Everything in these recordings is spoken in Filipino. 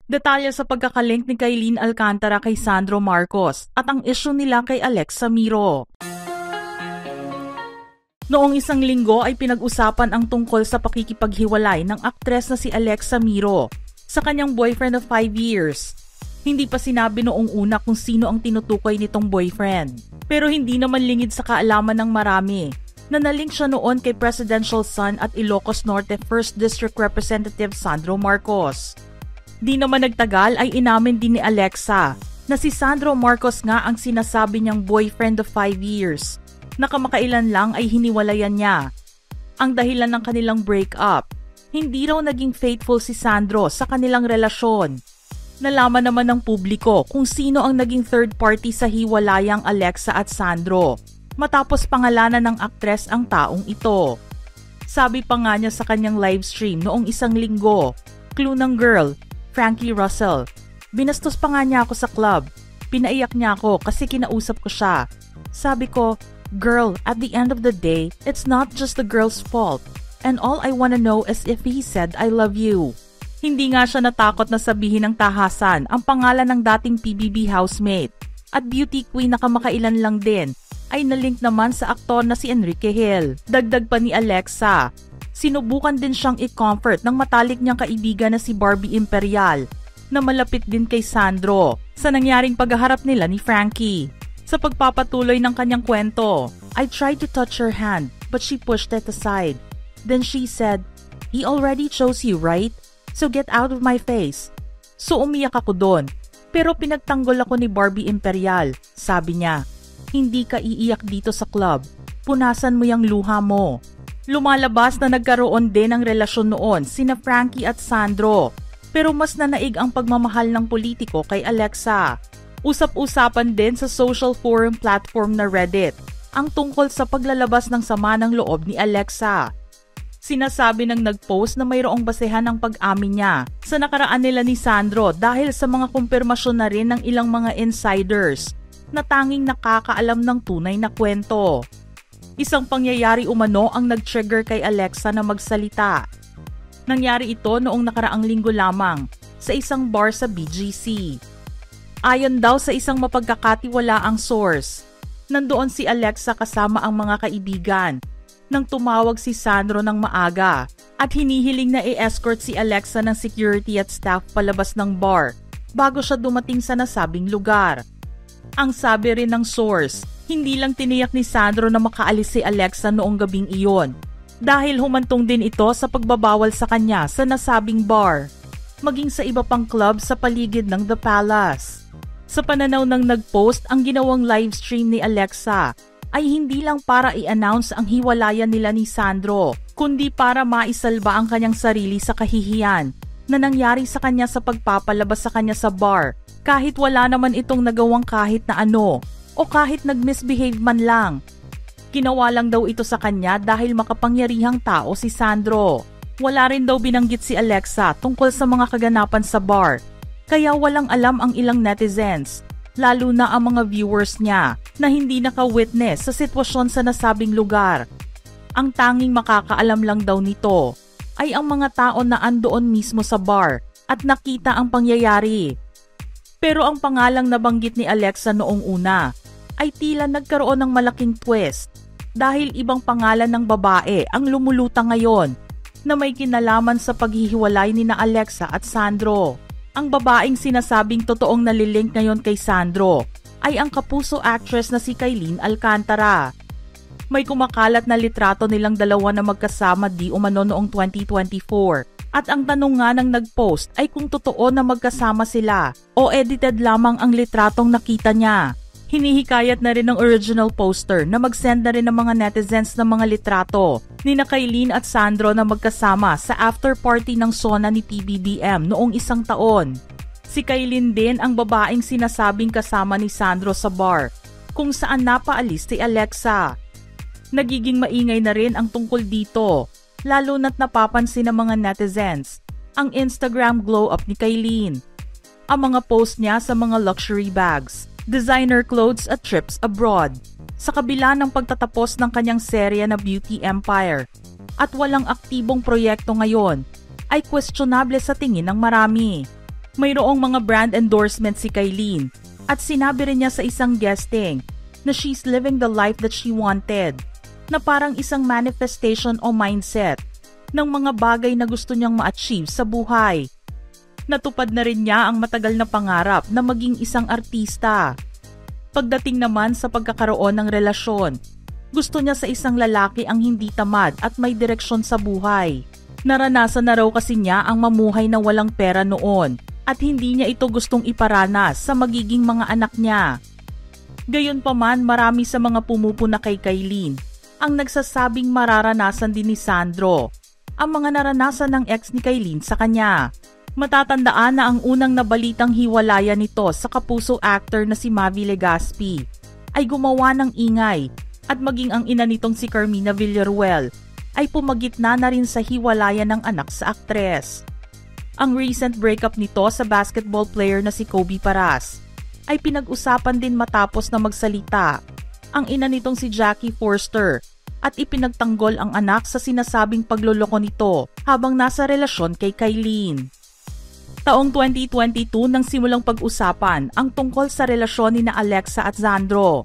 Detalye sa pagkakalink ni Kailin Alcantara kay Sandro Marcos at ang issue nila kay Alexa Miro. Noong isang linggo ay pinag-usapan ang tungkol sa pakikipaghiwalay ng aktres na si Alexa Miro sa kanyang boyfriend of 5 years. Hindi pa sinabi noong una kung sino ang tinutukoy nitong boyfriend. Pero hindi naman lingid sa kaalaman ng marami na nalink siya noon kay presidential son at Ilocos Norte 1st District Representative Sandro Marcos. Di naman nagtagal ay inamin din ni Alexa na si Sandro Marcos nga ang sinasabi niyang boyfriend of 5 years na kamakailan lang ay hiniwalayan niya. Ang dahilan ng kanilang breakup, hindi raw naging faithful si Sandro sa kanilang relasyon. Nalaman naman ng publiko kung sino ang naging third party sa hiwalayang Alexa at Sandro matapos pangalanan ng aktres ang taong ito. Sabi pa nga niya sa kanyang livestream noong isang linggo, clue ng girl, Frankie Russell. Binastos pa nga niya ako sa club. Pinaiyak niya ako kasi kinausap ko siya. Sabi ko, girl, at the end of the day, it's not just the girl's fault. And all I wanna know is if he said I love you. Hindi nga siya natakot na sabihin ng tahasan ang pangalan ng dating PBB housemate. At beauty queen na kamakailan lang din ay nalink naman sa aktor na si Enrique Hill. Dagdag pa ni Alexa, sinubukan din siyang i-comfort ng matalik niyang kaibigan na si Barbie Imperial na malapit din kay Sandro sa nangyaring paghaharap nila ni Frankie. Sa pagpapatuloy ng kanyang kwento, I tried to touch her hand but she pushed it aside. Then she said, "He already chose you, right? So get out of my face." So umiyak ako doon. Pero pinagtanggol ako ni Barbie Imperial. Sabi niya, "Hindi ka iiyak dito sa club. Punasan mo yung luha mo." Lumalabas na nagkaroon din ng relasyon noon sina Frankie at Sandro. Pero mas nanaig ang pagmamahal ng politiko kay Alexa. Usap-usapan din sa social forum platform na Reddit ang tungkol sa paglalabas ng sama ng loob ni Alexa. Sinasabi ng nag-post na mayroong basehan ng pag-amin niya sa nakaraan nila ni Sandro dahil sa mga kumpirmasyon na rin ng ilang mga insiders na tanging nakakaalam ng tunay na kwento. Isang pangyayari umano ang nag-trigger kay Alexa na magsalita. Nangyari ito noong nakaraang linggo lamang sa isang bar sa BGC. Ayon daw sa isang mapagkakatiwalaang source, nandoon si Alexa kasama ang mga kaibigan nang tumawag si Sandro ng maaga at hinihiling na i-escort si Alexa ng security at staff palabas ng bar bago siya dumating sa nasabing lugar. Ang sabi rin ng source, hindi lang tiniyak ni Sandro na makaalis si Alexa noong gabing iyon dahil humantong din ito sa pagbabawal sa kanya sa nasabing bar, maging sa iba pang club sa paligid ng The Palace. Sa pananaw ng nag-post, ang ginawang livestream ni Alexa ay hindi lang para i-announce ang hiwalayan nila ni Sandro, kundi para maisalba ang kanyang sarili sa kahihiyan na nangyari sa kanya sa pagpapalabas sa kanya sa bar kahit wala naman itong nagawang kahit na ano o kahit nag-misbehave man lang. Ginawa lang daw ito sa kanya dahil makapangyarihang tao si Sandro. Wala rin daw binanggit si Alexa tungkol sa mga kaganapan sa bar, kaya walang alam ang ilang netizens, lalo na ang mga viewers niya na hindi naka-witness sa sitwasyon sa nasabing lugar. Ang tanging makakaalam lang daw nito ay ang mga tao na andoon mismo sa bar at nakita ang pangyayari. Pero ang pangalang nabanggit ni Alexa noong una ay tila nagkaroon ng malaking twist dahil ibang pangalan ng babae ang lumulutang ngayon na may kinalaman sa paghihiwalay ni na Alexa at Sandro. Ang babaeng sinasabing totoong nalilink ngayon kay Sandro ay ang kapuso actress na si Kailin Alcantara. May kumakalat na litrato nilang dalawa na magkasama di umano noong 2024 at ang tanong nga ng nag-post ay kung totoo na magkasama sila o edited lamang ang litratong nakita niya. Hinihikayat na rin ng original poster na mag-send na rin ng mga netizens ng mga litrato ni na Kailin at Sandro na magkasama sa after party ng SONA ni PBBM noong isang taon. Si Kailin din ang babaeng sinasabing kasama ni Sandro sa bar kung saan napaalis si Alexa. Nagiging maingay na rin ang tungkol dito, lalo na't napapansin ng mga netizens ang Instagram glow-up ni Kailin. Ang mga post niya sa mga luxury bags, designer clothes at trips abroad, sa kabila ng pagtatapos ng kanyang serya na Beauty Empire at walang aktibong proyekto ngayon, ay questionable sa tingin ng marami. Mayroong mga brand endorsement si Kailyn at sinabi rin niya sa isang guesting na she's living the life that she wanted, na parang isang manifestation o mindset ng mga bagay na gusto niyang ma-achieve sa buhay. Natupad na rin niya ang matagal na pangarap na maging isang artista. Pagdating naman sa pagkakaroon ng relasyon, gusto niya sa isang lalaki ang hindi tamad at may direksyon sa buhay. Naranasan na raw kasi niya ang mamuhay na walang pera noon at hindi niya ito gustong iparanas sa magiging mga anak niya. Gayunpaman, marami sa mga pumupuna kay Kailyn ang nagsasabing mararanasan din ni Sandro ang mga naranasan ng ex ni Kailyn sa kanya. Matatandaan na ang unang nabalitang hiwalayan nito sa kapuso actor na si Mavi Legaspi ay gumawa ng ingay at maging ang ina nitong si Carmina Villaruel ay pumagitna na rin sa hiwalayan ng anak sa aktres. Ang recent breakup nito sa basketball player na si Kobe Paras ay pinag-usapan din matapos na magsalita ang ina nitong si Jackie Forster at ipinagtanggol ang anak sa sinasabing pagloloko nito habang nasa relasyon kay Kailyn. Taong 2022 nang simulang pag-usapan ang tungkol sa relasyon ni na Alexa at Sandro.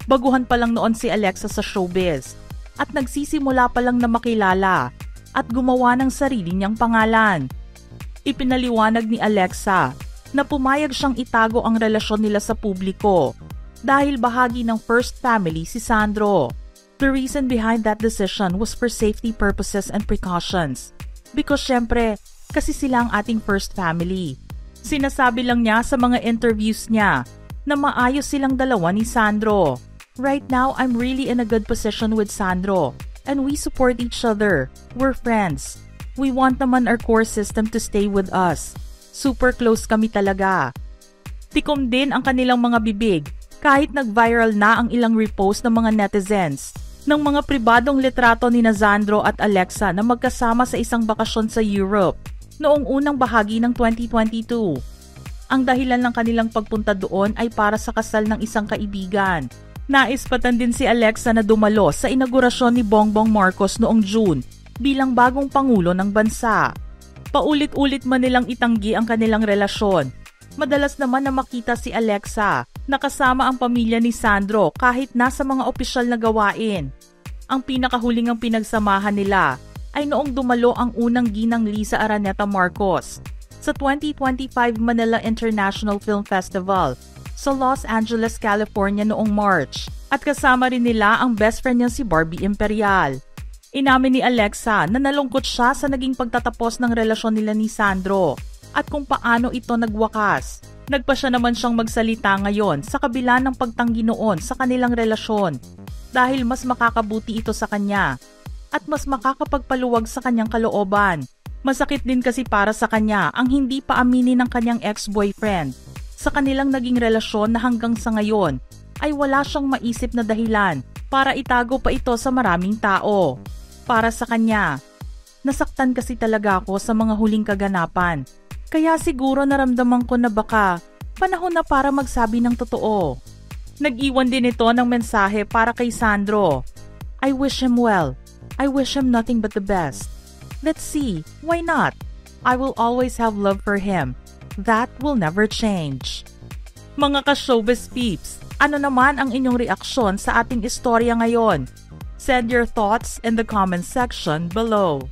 Baguhan pa lang noon si Alexa sa showbiz at nagsisimula pa lang na makilala at gumawa ng sarili niyang pangalan. Ipinaliwanag ni Alexa na pumayag siyang itago ang relasyon nila sa publiko dahil bahagi ng first family si Sandro. The reason behind that decision was for safety purposes and precautions. Because syempre, kasi sila ang ating first family. Sinasabi lang niya sa mga interviews niya na maayos silang dalawa ni Sandro. Right now, I'm really in a good position with Sandro and we support each other. We're friends. We want naman our core system to stay with us. Super close kami talaga. Tikom din ang kanilang mga bibig kahit nag-viral na ang ilang repost ng mga netizens ng mga pribadong litrato ni Sandro at Alexa na magkasama sa isang bakasyon sa Europe noong unang bahagi ng 2022. Ang dahilan ng kanilang pagpunta doon ay para sa kasal ng isang kaibigan. Naispatan din si Alexa na dumalo sa inaugurasyon ni Bongbong Marcos noong June bilang bagong pangulo ng bansa. Paulit-ulit man nilang itanggi ang kanilang relasyon. Madalas naman na makita si Alexa na kasama ang pamilya ni Sandro kahit nasa mga opisyal na gawain. Ang pinakahuling ang pinagsamahan nila ay noong dumalo ang unang ginang Liza Araneta Marcos sa 2025 Manila International Film Festival sa Los Angeles, California noong March at kasama rin nila ang best friend niya si Barbie Imperial. Inamin ni Alexa na nalungkot siya sa naging pagtatapos ng relasyon nila ni Sandro at kung paano ito nagwakas. Nagpa siya naman siyang magsalita ngayon sa kabila ng pagtanggi noon sa kanilang relasyon dahil mas makakabuti ito sa kanya at mas makakapagpaluwag sa kanyang kalooban. Masakit din kasi para sa kanya ang hindi pa aminin ng kanyang ex-boyfriend sa kanilang naging relasyon na hanggang sa ngayon ay wala siyang maisip na dahilan para itago pa ito sa maraming tao. Para sa kanya, nasaktan kasi talaga ako sa mga huling kaganapan. Kaya siguro naramdaman ko na baka panahon na para magsabi ng totoo. Nag-iwan din ito ng mensahe para kay Sandro. I wish him well. I wish him nothing but the best. Let's see, why not? I will always have love for him. That will never change. Mga ka-showbiz peeps, ano naman ang inyong reaksyon sa ating istorya ngayon? Send your thoughts in the comment section below.